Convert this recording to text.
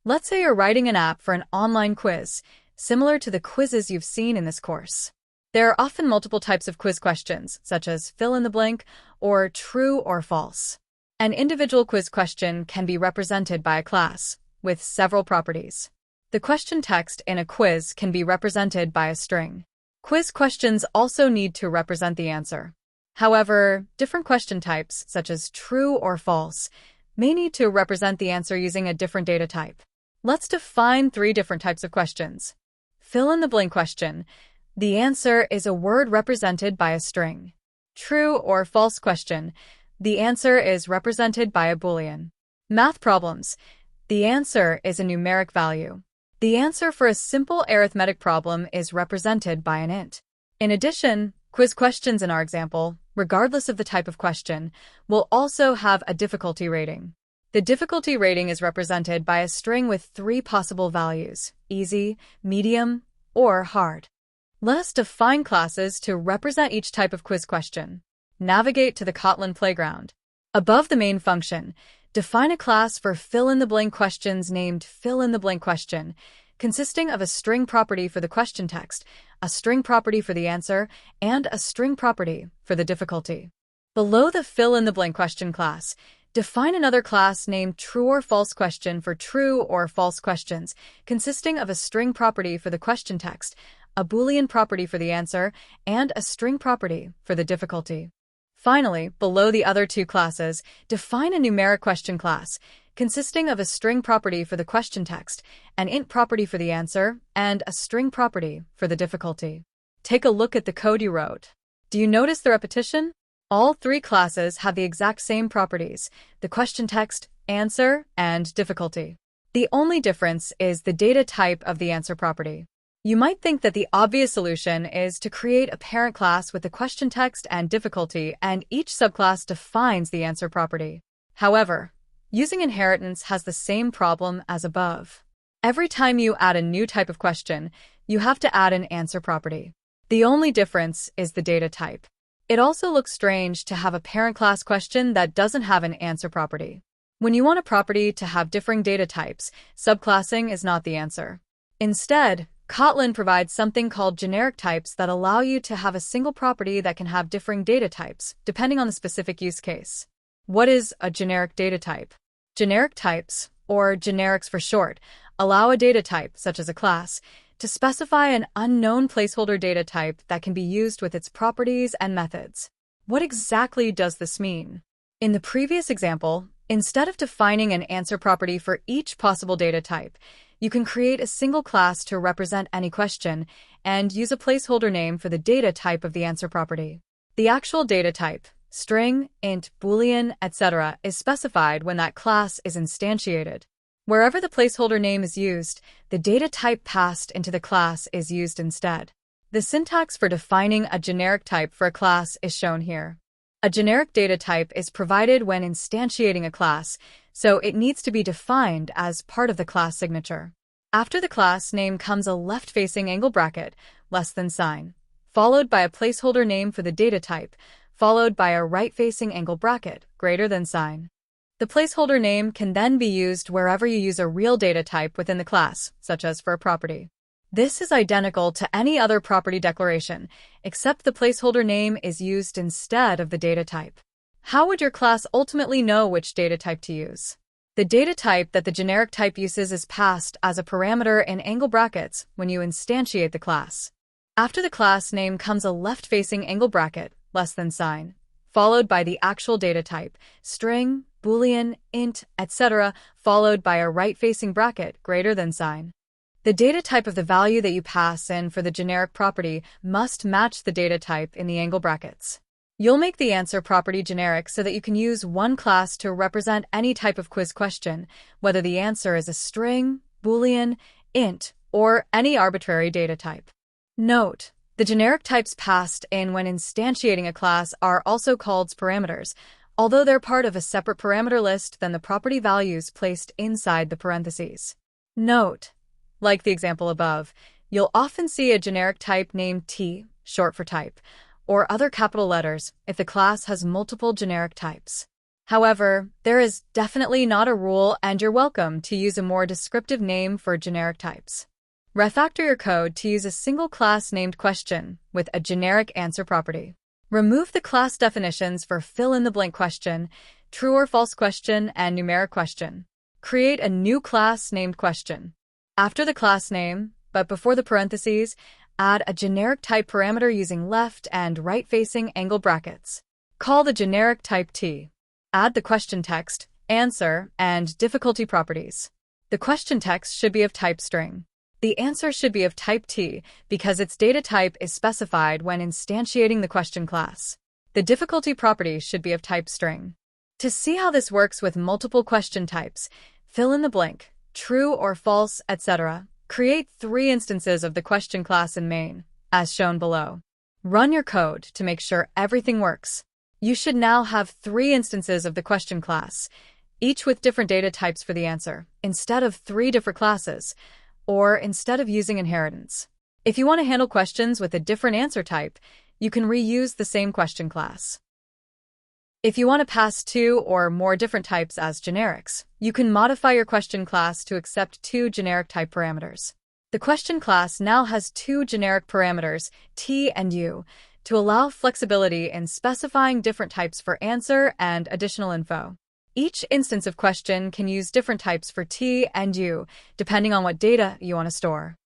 Let's say you're writing an app for an online quiz, similar to the quizzes you've seen in this course. There are often multiple types of quiz questions, such as fill in the blank or true or false. An individual quiz question can be represented by a class, with several properties. The question text in a quiz can be represented by a string. Quiz questions also need to represent the answer. However, different question types, such as true or false, may need to represent the answer using a different data type. Let's define 3 different types of questions. Fill in the blank question. The answer is a word represented by a string. True or false question. The answer is represented by a Boolean. Math problems. The answer is a numeric value. The answer for a simple arithmetic problem is represented by an int. In addition, quiz questions in our example, regardless of the type of question, will also have a difficulty rating. The difficulty rating is represented by a string with 3 possible values: easy, medium, or hard. Let us define classes to represent each type of quiz question. Navigate to the Kotlin playground. Above the main function, define a class for fill-in-the-blank questions named fill-in-the-blank question, consisting of a string property for the question text, a string property for the answer, and a string property for the difficulty. Below the fill-in-the-blank question class, define another class named true or false question for true or false questions, consisting of a string property for the question text, a Boolean property for the answer, and a string property for the difficulty. Finally, below the other 2 classes, define a numeric question class, consisting of a string property for the question text, an int property for the answer, and a string property for the difficulty. Take a look at the code you wrote. Do you notice the repetition? All 3 classes have the exact same properties: the question text, answer, and difficulty. The only difference is the data type of the answer property. You might think that the obvious solution is to create a parent class with the question text and difficulty, and each subclass defines the answer property. However, using inheritance has the same problem as above. Every time you add a new type of question, you have to add an answer property. The only difference is the data type. It also looks strange to have a parent class question that doesn't have an answer property. When you want a property to have differing data types, subclassing is not the answer. Instead, Kotlin provides something called generic types that allow you to have a single property that can have differing data types, depending on the specific use case. What is a generic data type? Generic types, or generics for short, allow a data type, such as a class, to specify an unknown placeholder data type that can be used with its properties and methods. What exactly does this mean? In the previous example, instead of defining an answer property for each possible data type, you can create a single class to represent any question and use a placeholder name for the data type of the answer property. The actual data type, string, int, Boolean, etc., is specified when that class is instantiated. Wherever the placeholder name is used, the data type passed into the class is used instead. The syntax for defining a generic type for a class is shown here. A generic data type is provided when instantiating a class, so it needs to be defined as part of the class signature. After the class name comes a left-facing angle bracket, less than sign, followed by a placeholder name for the data type, followed by a right-facing angle bracket, greater than sign. The placeholder name can then be used wherever you use a real data type within the class, such as for a property. This is identical to any other property declaration, except the placeholder name is used instead of the data type. How would your class ultimately know which data type to use? The data type that the generic type uses is passed as a parameter in angle brackets when you instantiate the class. After the class name comes a left-facing angle bracket, less than sign, followed by the actual data type, string, Boolean, int, etc., followed by a right-facing bracket, greater than sign. The data type of the value that you pass in for the generic property must match the data type in the angle brackets. You'll make the answer property generic so that you can use one class to represent any type of quiz question, whether the answer is a string, Boolean, int, or any arbitrary data type. Note: the generic types passed in when instantiating a class are also called parameters, although they're part of a separate parameter list than the property values placed inside the parentheses. Note: like the example above, you'll often see a generic type named T, short for type, or other capital letters if the class has multiple generic types. However, there is definitely not a rule, and you're welcome to use a more descriptive name for generic types. Refactor your code to use a single class named question with a generic answer property. Remove the class definitions for fill-in-the-blank question, true or false question, and numeric question. Create a new class named question. After the class name, but before the parentheses, add a generic type parameter using left and right-facing angle brackets. Call the generic type T. Add the question text, answer, and difficulty properties. The question text should be of type string. The answer should be of type T because its data type is specified when instantiating the question class. The difficulty property should be of type string. To see how this works with multiple question types, fill in the blank, true or false, etc. Create 3 instances of the question class in main, as shown below. Run your code to make sure everything works. You should now have 3 instances of the question class, each with different data types for the answer, instead of 3 different classes, or instead of using inheritance. If you want to handle questions with a different answer type, you can reuse the same question class. If you want to pass 2 or more different types as generics, you can modify your question class to accept 2 generic type parameters. The question class now has 2 generic parameters, T and U, to allow flexibility in specifying different types for answer and additional info. Each instance of question can use different types for T and U, depending on what data you want to store.